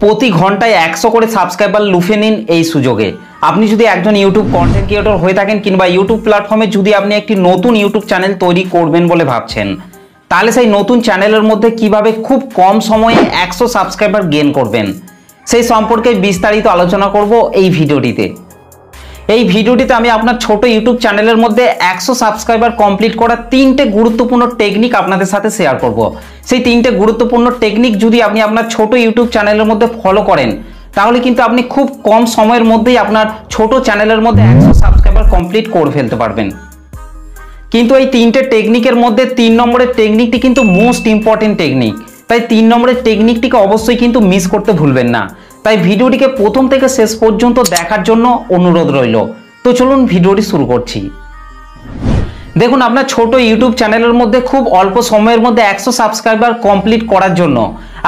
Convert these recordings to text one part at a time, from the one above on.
প্রতি ঘন্টায় 100 করে সাবস্ক্রাইবার লুফে নিন এই সুযোগে। আপনি যদি একজন ইউটিউব কন্টেন্ট ক্রিয়েটর হয়ে থাকেন কিংবা ইউটিউব প্ল্যাটফর্মে যদি আপনি একটি নতুন ইউটিউব চ্যানেল তৈরি করবেন বলে ভাবছেন, তাহলে সেই নতুন চ্যানেলের মধ্যে কিভাবে খুব কম সময়ে 100 সাবস্ক্রাইবার গেইন করবেন সেই সম্পর্কে বিস্তারিত আলোচনা করব এই ভিডিওটিতে। এই ভিডিওটিতে আমি আপনার ছোট ইউটিউব চ্যানেলের মধ্যে 100 সাবস্ক্রাইবার কমপ্লিট করার 3টে গুরুত্বপূর্ণ টেকনিক আপনাদের সাথে শেয়ার করব। সেই 3টে গুরুত্বপূর্ণ টেকনিক যদি আপনি আপনার ছোট ইউটিউব চ্যানেলের মধ্যে ফলো করেন, তাহলে কিন্তু আপনি খুব কম সময়ের মধ্যেই আপনার ছোট চ্যানেলের মধ্যে 100 সাবস্ক্রাইবার কমপ্লিট করে ফেলতে পারবেন। কিন্তু এই 3টে টেকনিকের মধ্যে 3 নম্বরের টেকনিকটি কিন্তু মোস্ট ইম্পর্টেন্ট টেকনিক, তাই 3 নম্বরের টেকনিকটিকে অবশ্যই কিন্তু মিস করতে ভুলবেন না। তাই ভিডিওটিকে প্রথম থেকে শেষ পর্যন্ত দেখার জন্য অনুরোধ রইল। তো চলুন ভিডিওটি শুরু করছি। দেখুন, আপনার ছোট ইউটিউব চ্যানেলের মধ্যে খুব অল্প সময়ের মধ্যে 100 সাবস্ক্রাইবার কমপ্লিট করার জন্য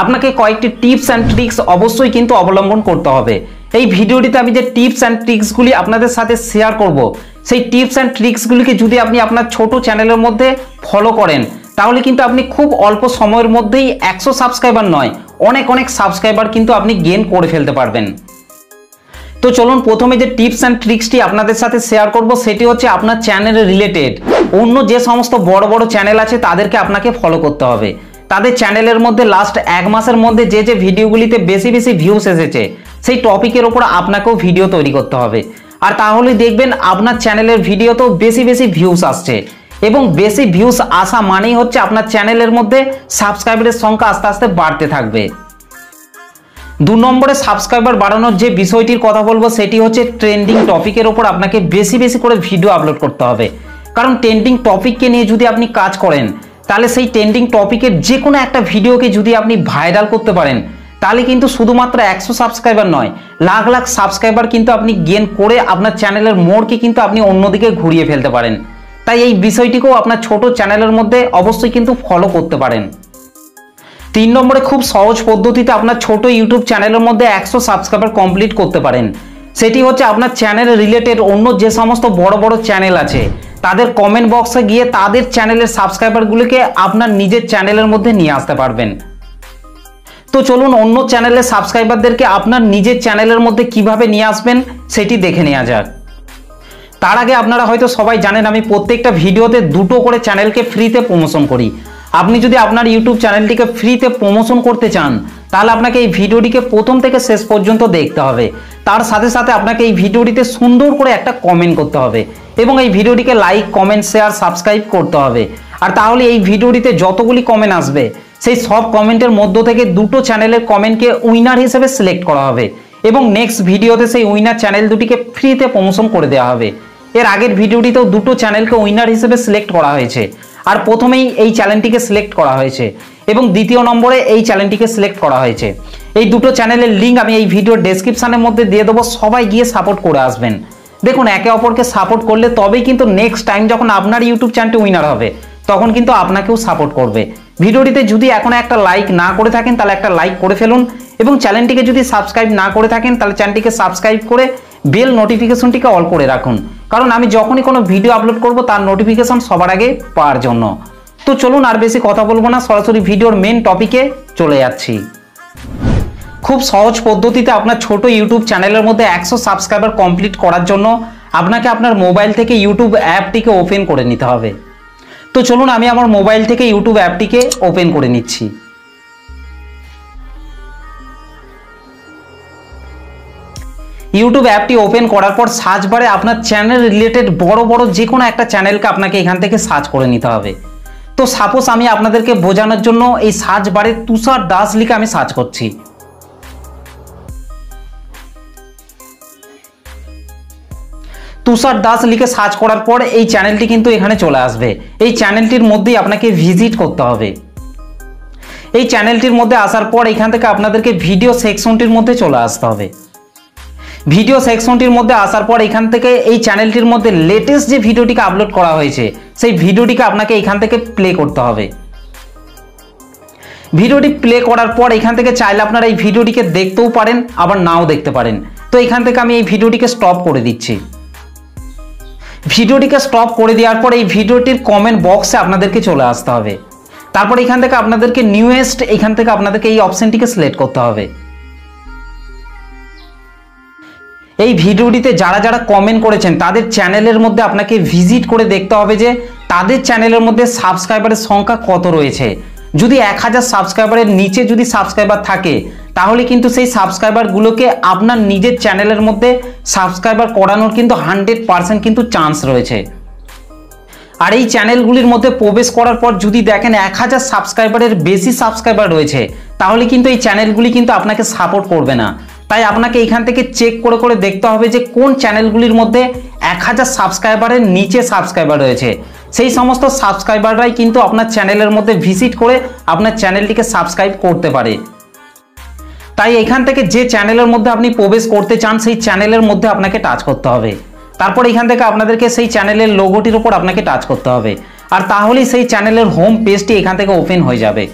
আপনাকে কয়েকটি টিপস অ্যান্ড ট্রিক্স অবশ্যই কিন্তু অবলম্বন করতে হবে। এই ভিডিওটিতে আমি যে টিপস অ্যান্ড ট্রিক্সগুলি আপনাদের সাথে শেয়ার করব, সেই টিপস অ্যান্ড ট্রিক্সগুলিকে যদি আপনি আপনার ছোট চ্যানেলের মধ্যে ফলো করেন, তাহলে কিন্তু আপনি খুব অল্প সময়ের মধ্যেই 100 সাবস্ক্রাইবার নয়, অনেক সাবস্ক্রাইবার কিন্তু আপনি গেইন করে ফেলতে পারবেন। তো চলুন, প্রথমে যে টিপস অ্যান্ড ট্রিক্সটি আপনাদের সাথে শেয়ার করব সেটি হচ্ছে আপনার চ্যানেলের রিলেটেড অন্য যে সমস্ত বড় বড় চ্যানেল আছে তাদেরকে আপনাকে ফলো করতে হবে। তাদের চ্যানেলের মধ্যে লাস্ট 1 মাসের মধ্যে যে ভিডিওগুলিতে বেশি ভিউস এসেছে সেই টপিকের ওপর আপনাকেও ভিডিও তৈরি করতে হবে। আর তাহলে দেখবেন আপনার চ্যানেলের ভিডিওতেও বেশি ভিউস আসছে, এবং বেশি ভিউস আসা মানেই হচ্ছে আপনার চ্যানেলের মধ্যে সাবস্ক্রাইবারের সংখ্যা আস্তে আস্তে বাড়তে থাকবে। 2 নম্বরে সাবস্ক্রাইবার বাড়ানোর যে বিষয়টির কথা বলবো সেটি হচ্ছে ট্রেন্ডিং টপিকের ওপর আপনাকে বেশি করে ভিডিও আপলোড করতে হবে। কারণ ট্রেন্ডিং টপিককে নিয়ে যদি আপনি কাজ করেন, তাহলে সেই ট্রেন্ডিং টপিকের যে কোনো একটা ভিডিওকে যদি আপনি ভাইরাল করতে পারেন, তাহলে কিন্তু শুধুমাত্র 100 সাবস্ক্রাইবার নয়, লাখ সাবস্ক্রাইবার কিন্তু আপনি গেইন করে আপনার চ্যানেলের মোড়কে কিন্তু আপনি অন্যদিকে ঘুরিয়ে ফেলতে পারেন। তাই এই বিষয়টিকেও আপনার ছোট চ্যানেলের মধ্যে অবশ্যই কিন্তু ফলো করতে পারেন। 3 নম্বরে খুব সহজ পদ্ধতিতে আপনার ছোট ইউটিউব চ্যানেলের মধ্যে 100 সাবস্ক্রাইবার কমপ্লিট করতে পারেন। সেটি হচ্ছে আপনার চ্যানেল রিলেটেড অন্য যে সমস্ত বড় চ্যানেল আছে তাদের কমেন্ট বক্সে গিয়ে তাদের চ্যানেলের সাবস্ক্রাইবারগুলিকে আপনার নিজের চ্যানেলের মধ্যে নিয়ে আসতে পারবেন। তো চলুন, অন্য চ্যানেলের সাবস্ক্রাইবারদেরকে আপনার নিজের চ্যানেলের মধ্যে কিভাবে নিয়ে আসবেন সেটি দেখে নেওয়া যাক। তার আগে আপনারা হয়তো সবাই জানেন আমি প্রত্যেকটা ভিডিওতে 2টো করে চ্যানেলকে ফ্রিতে প্রমোশন করি। আপনি যদি আপনার ইউটিউব চ্যানেলটিকে ফ্রিতে প্রমোশন করতে চান, তাহলে আপনাকে এই ভিডিওটিকে প্রথম থেকে শেষ পর্যন্ত দেখতে হবে। তার সাথে আপনাকে এই ভিডিওটিতে সুন্দর করে একটা কমেন্ট করতে হবে, এবং এই ভিডিওটিকে লাইক, কমেন্ট, শেয়ার, সাবস্ক্রাইব করতে হবে। আর তাহলে এই ভিডিওটিতে যতগুলি কমেন্ট আসবে সেই সব কমেন্টের মধ্য থেকে 2টো চ্যানেলের কমেন্টকে উইনার হিসেবে সিলেক্ট করা হবে, এবং নেক্সট ভিডিওতে সেই উইনার চ্যানেল দুটিকে ফ্রিতে প্রমোশন করে দেওয়া হবে। এর আগের ভিডিওটিতেও 2টো চ্যানেলকে উইনার হিসেবে সিলেক্ট করা হয়েছে, আর প্রথমেই এই চ্যানেলটিকে সিলেক্ট করা হয়েছে এবং দ্বিতীয় নম্বরে এই চ্যানেলটিকে সিলেক্ট করা হয়েছে। এই 2টো চ্যানেলের লিঙ্ক আমি এই ভিডিওর ডেসক্রিপশনের মধ্যে দিয়ে দেবো, সবাই গিয়ে সাপোর্ট করে আসবেন। দেখুন, একে অপরকে সাপোর্ট করলে তবেই কিন্তু নেক্সট টাইম যখন আপনার ইউটিউব চ্যানেলটি উইনার হবে তখন কিন্তু আপনাকেও সাপোর্ট করবে। ভিডিওটিতে যদি এখনো একটা লাইক না করে থাকেন তাহলে একটা লাইক করে ফেলুন, এবং চ্যানেলটিকে যদি সাবস্ক্রাইব না করে থাকেন তাহলে চ্যানেলটিকে সাবস্ক্রাইব করে বেল নোটিফিকেশনটিকে অল করে রাখুন, কারণ আমি যখনই কোনো ভিডিও আপলোড করব তার নোটিফিকেশন সবার আগে পাওয়ার জন্য। তো চলুন, আর বেশি কথা বলবো না, সরাসরি ভিডিওর মেন টপিকে চলে যাচ্ছি। খুব সহজ পদ্ধতিতে আপনার ছোট ইউটিউব চ্যানেলের মধ্যে 100 সাবস্ক্রাইবার কমপ্লিট করার জন্য আপনাকে আপনার মোবাইল থেকে ইউটিউব অ্যাপটিকে ওপেন করে নিতে হবে। তো চলুন, আমি আমার মোবাইল থেকে ইউটিউব অ্যাপটিকে ওপেন করে নিচ্ছি। ইউটিউব অ্যাপটি ওপেন করার পর সার্চ বারে আপনার চ্যানেল রিলেটেড বড় যে কোনো একটা চ্যানেলকে আপনাকে এখান থেকে সার্চ করে নিতে হবে। তো সাপোজ আমি আপনাদেরকে বোঝানোর জন্য এই সার্চ বারে তুষার দাস লিখে আমি সার্চ করছি। তুষার দাস লিখে সার্চ করার পর এই চ্যানেলটি কিন্তু এখানে চলে আসবে। এই চ্যানেলটির মধ্যেই আপনাকে ভিজিট করতে হবে। এই চ্যানেলটির মধ্যে আসার পর এখান থেকে আপনাদেরকে ভিডিও সেকশনটির মধ্যে চলে আসতে হবে। ভিডিও সেকশনটির মধ্যে আসার পর এখান থেকে এই চ্যানেলটির মধ্যে লেটেস্ট যে ভিডিওটিকে আপলোড করা হয়েছে সেই ভিডিওটিকে আপনাকে এখান থেকে প্লে করতে হবে। ভিডিওটি প্লে করার পর এখান থেকে চাইলে আপনারা এই ভিডিওটিকে দেখতেও পারেন, আবার নাও দেখতে পারেন। তো এখান থেকে আমি এই ভিডিওটিকে স্টপ করে দিচ্ছি। ভিডিওটিকে স্টপ করে দেওয়ার পর এই ভিডিওটির কমেন্ট বক্সে আপনাদেরকে চলে আসতে হবে। তারপর এখান থেকে আপনাদেরকে নিউয়েস্ট, এখান থেকে আপনাদেরকে এই অপশনটিকে সিলেক্ট করতে হবে। এই ভিডিওটিতে যারা যারা কমেন্ট করেছেন তাদের চ্যানেলের মধ্যে আপনাকে ভিজিট করে দেখতে হবে যে তাদের চ্যানেলের মধ্যে সাবস্ক্রাইবারের সংখ্যা কত রয়েছে। যদি 1000 সাবস্ক্রাইবারের নিচে যদি সাবস্ক্রাইবার থাকে তাহলে কিন্তু সেই সাবস্ক্রাইবারগুলোকে আপনার নিজের চ্যানেলের মধ্যে সাবস্ক্রাইবার করানোর কিন্তু 100% কিন্তু চান্স রয়েছে। আর এই চ্যানেলগুলির মধ্যে প্রবেশ করার পর যদি দেখেন 1000 সাবস্ক্রাইবারের বেশি সাবস্ক্রাইবার রয়েছে তাহলে কিন্তু এই চ্যানেলগুলি কিন্তু আপনাকে সাপোর্ট করবে না। তাই আপনাকে এখান থেকে চেক করে করে দেখতে হবে যে কোন চ্যানেলগুলির মধ্যে 1000 সাবস্ক্রাইবারের নিচে সাবস্ক্রাইবার রয়েছে। সেই সমস্ত সাবস্ক্রাইবাররাই কিন্তু আপনার চ্যানেলের মধ্যে ভিজিট করে আপনার চ্যানেলটিকে সাবস্ক্রাইব করতে পারে। তাই এখান থেকে যে চ্যানেলের মধ্যে আপনি প্রবেশ করতে চান সেই চ্যানেলের মধ্যে আপনাকে টাচ করতে হবে। তারপর এখান থেকে আপনাদেরকে সেই চ্যানেলের লোগোটির উপর আপনাকে টাচ করতে হবে, আর তাহলেই সেই চ্যানেলের হোম পেজটি এখান থেকে ওপেন হয়ে যাবে।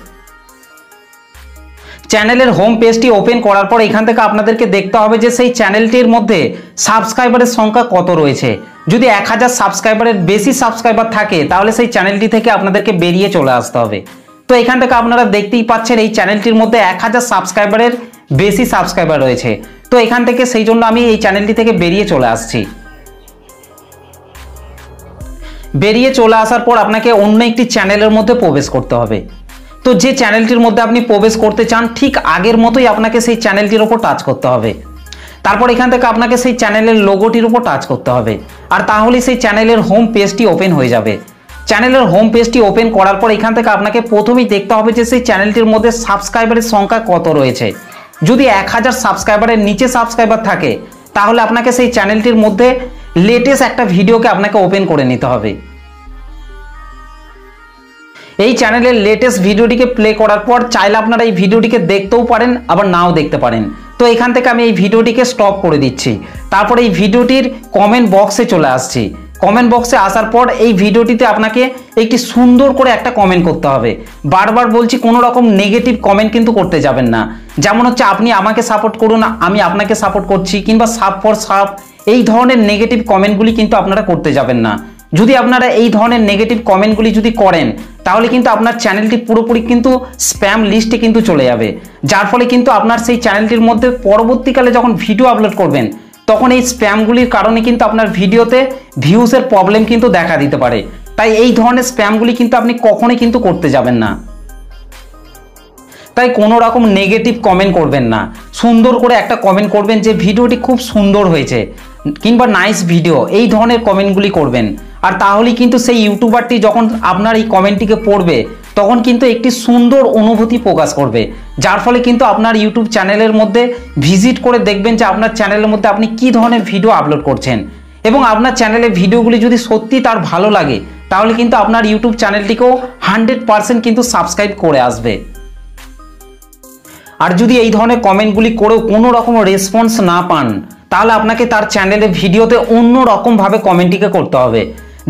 চ্যানেলের হোম পেজটি ওপেন করার পর এখান থেকে আপনাদেরকে দেখতে হবে যে সেই চ্যানেলটির মধ্যে সাবস্ক্রাইবারের সংখ্যা কত রয়েছে। যদি 1000 সাবস্ক্রাইবারের বেশি সাবস্ক্রাইবার থাকে তাহলে সেই চ্যানেলটি থেকে আপনাদেরকে বেরিয়ে চলে আসতে হবে। তো এখান থেকে আপনারা দেখতেই পাচ্ছেন এই চ্যানেলটির মধ্যে 1000 সাবস্ক্রাইবারের বেশি সাবস্ক্রাইবার রয়েছে। তো এখান থেকে সেই জন্য আমি এই চ্যানেলটি থেকে বেরিয়ে চলে আসছি। বেরিয়ে চলে আসার পর আপনাকে অন্য একটি চ্যানেলের মধ্যে প্রবেশ করতে হবে। তো যে চ্যানেলটির মধ্যে আপনি প্রবেশ করতে চান ঠিক আগের মতোই আপনাকে সেই চ্যানেলটির উপর টাচ করতে হবে। তারপর এখান থেকে আপনাকে সেই চ্যানেলের লোগোটির উপর টাচ করতে হবে, আর তাহলেই সেই চ্যানেলের হোম পেজটি ওপেন হয়ে যাবে। চ্যানেলের হোম পেজটি ওপেন করার পর এখান থেকে আপনাকে প্রথমেই দেখতে হবে যে সেই চ্যানেলটির মধ্যে সাবস্ক্রাইবারের সংখ্যা কত রয়েছে। যদি 1000 সাবস্ক্রাইবারের নিচে সাবস্ক্রাইবার থাকে তাহলে আপনাকে সেই চ্যানেলটির মধ্যে লেটেস্ট একটা ভিডিওকে আপনাকে ওপেন করে নিতে হবে। এই চ্যানেলের লেটেস্ট ভিডিওটিকে প্লে করার পর চাইলে আপনারা এই ভিডিওটিকে দেখতেও পারেন আবার নাও দেখতে পারেন। তো এখান থেকে আমি এই ভিডিওটিকে স্টপ করে দিচ্ছি। তারপর এই ভিডিওটির কমেন্ট বক্সে চলে আসছি। কমেন্ট বক্সে আসার পর এই ভিডিওটিতে আপনাকে একটি সুন্দর করে একটা কমেন্ট করতে হবে। বারবার বলছি কোনো রকম নেগেটিভ কমেন্ট কিন্তু করতে যাবেন না। যেমন হচ্ছে আপনি আমাকে সাপোর্ট করুন, আমি আপনাকে সাপোর্ট করছি, কিংবা সাপ ফর সাপ, এই ধরনের নেগেটিভ কমেন্টগুলি কিন্তু আপনারা করতে যাবেন না। যদি আপনারা এই ধরনের নেগেটিভ কমেন্টগুলি যদি করেন তাহলে কিন্তু আপনার চ্যানেলটি পুরোপুরি কিন্তু স্প্যাম লিস্টে কিন্তু চলে যাবে, যার ফলে কিন্তু আপনার সেই চ্যানেলটির মধ্যে পরবর্তীকালে যখন ভিডিও আপলোড করবেন তখন এই স্প্যামগুলির কারণে কিন্তু আপনার ভিডিওতে ভিউজের প্রবলেম কিন্তু দেখা দিতে পারে। তাই এই ধরনের স্প্যামগুলি কিন্তু আপনি কখনোই কিন্তু করতে যাবেন না। তাই কোনো রকম নেগেটিভ কমেন্ট করবেন না। সুন্দর করে একটা কমেন্ট করবেন যে ভিডিওটি খুব সুন্দর হয়েছে কিংবা নাইস ভিডিও, এই ধরনের কমেন্টগুলি করবেন। আর তাহলেই কিন্তু সেই ইউটিউবারটি যখন আপনার এই কমেন্টটিকে পড়বে তখন কিন্তু একটি সুন্দর অনুভূতি প্রকাশ করবে, যার ফলে কিন্তু আপনার ইউটিউব চ্যানেলের মধ্যে ভিজিট করে দেখবেন যে আপনার চ্যানেলের মধ্যে আপনি কি ধরনের ভিডিও আপলোড করছেন। এবং আপনার চ্যানেলের ভিডিওগুলি যদি সত্যি তার ভালো লাগে তাহলে কিন্তু আপনার ইউটিউব চ্যানেলটিকেও 100% কিন্তু সাবস্ক্রাইব করে আসবে। আর যদি এই ধরনের কমেন্টগুলি করেও কোনো রকম রেসপন্স না পান তাহলে আপনাকে তার চ্যানেলের ভিডিওতে অন্য রকমভাবে কমেন্টটিকে করতে হবে।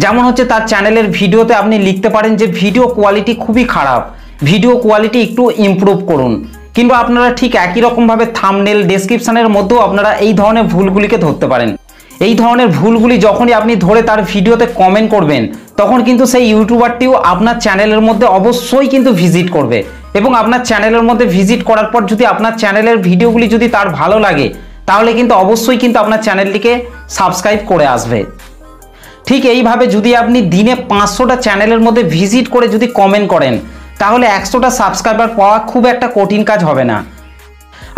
যেমন হচ্ছে তার চ্যানেলের ভিডিওতে আপনি লিখতে পারেন যে ভিডিও কোয়ালিটি খুবই খারাপ, ভিডিও কোয়ালিটি একটু ইমপ্রুভ করুন। কিংবা আপনারা ঠিক একই রকমভাবে থাম্বনেল, ডেসক্রিপশনের মধ্যেও আপনারা এই ধরনের ভুলগুলিকে ধরতে পারেন। এই ধরনের ভুলগুলি যখনই আপনি ধরে তার ভিডিওতে কমেন্ট করবেন তখন কিন্তু সেই ইউটিউবারটিও আপনার চ্যানেলের মধ্যে অবশ্যই কিন্তু ভিজিট করবে। এবং আপনার চ্যানেলের মধ্যে ভিজিট করার পর যদি আপনার চ্যানেলের ভিডিওগুলি যদি তার ভালো লাগে তাহলে কিন্তু অবশ্যই কিন্তু আপনার চ্যানেলটিকে সাবস্ক্রাইব করে আসবে। ঠিক এইভাবে যদি আপনি দিনে 500টা চ্যানেলের মধ্যে ভিজিট করে যদি কমেন্ট করেন তাহলে 100টা সাবস্ক্রাইবার পাওয়া খুব একটা কঠিন কাজ হবে না।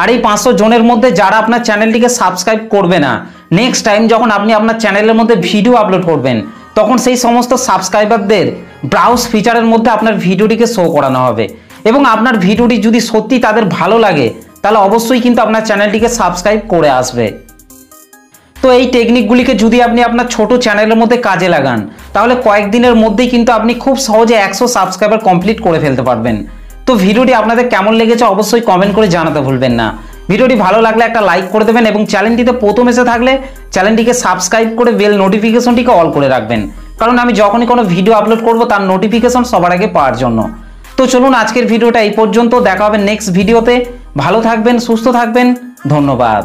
আর এই 500 জনের মধ্যে যারা আপনার চ্যানেলটিকে সাবস্ক্রাইব করবে না, নেক্সট টাইম যখন আপনি আপনার চ্যানেলের মধ্যে ভিডিও আপলোড করবেন তখন সেই সমস্ত সাবস্ক্রাইবারদের ব্রাউজ ফিচারের মধ্যে আপনার ভিডিওটিকে শো করানো হবে। এবং আপনার ভিডিওটি যদি সত্যি তাদের ভালো লাগে তাহলে অবশ্যই কিন্তু আপনার চ্যানেলটিকে সাবস্ক্রাইব করে আসবে। তো এই টেকনিকগুলিকে যদি আপনি আপনার ছোট চ্যানেলের মধ্যে কাজে লাগান তাহলে কয়েকদিনের মধ্যেই কিন্তু আপনি খুব সহজে 100 সাবস্ক্রাইবার কমপ্লিট করে ফেলতে পারবেন। তো ভিডিওটি আপনাদের কেমন লেগেছে অবশ্যই কমেন্ট করে জানাতে ভুলবেন না। ভিডিওটি ভালো লাগলে একটা লাইক করে দেবেন এবং চ্যানেলটিতে প্রথম এসে থাকলে চ্যানেলটিকে সাবস্ক্রাইব করে বেল নোটিফিকেশনটিকে অল করে রাখবেন, কারণ আমি যখনই কোনো ভিডিও আপলোড করব তার নোটিফিকেশন সবার আগে পাওয়ার জন্য। তো চলুন আজকের ভিডিওটা এই পর্যন্ত, দেখা হবে নেক্সট ভিডিওতে। ভালো থাকবেন, সুস্থ থাকবেন, ধন্যবাদ।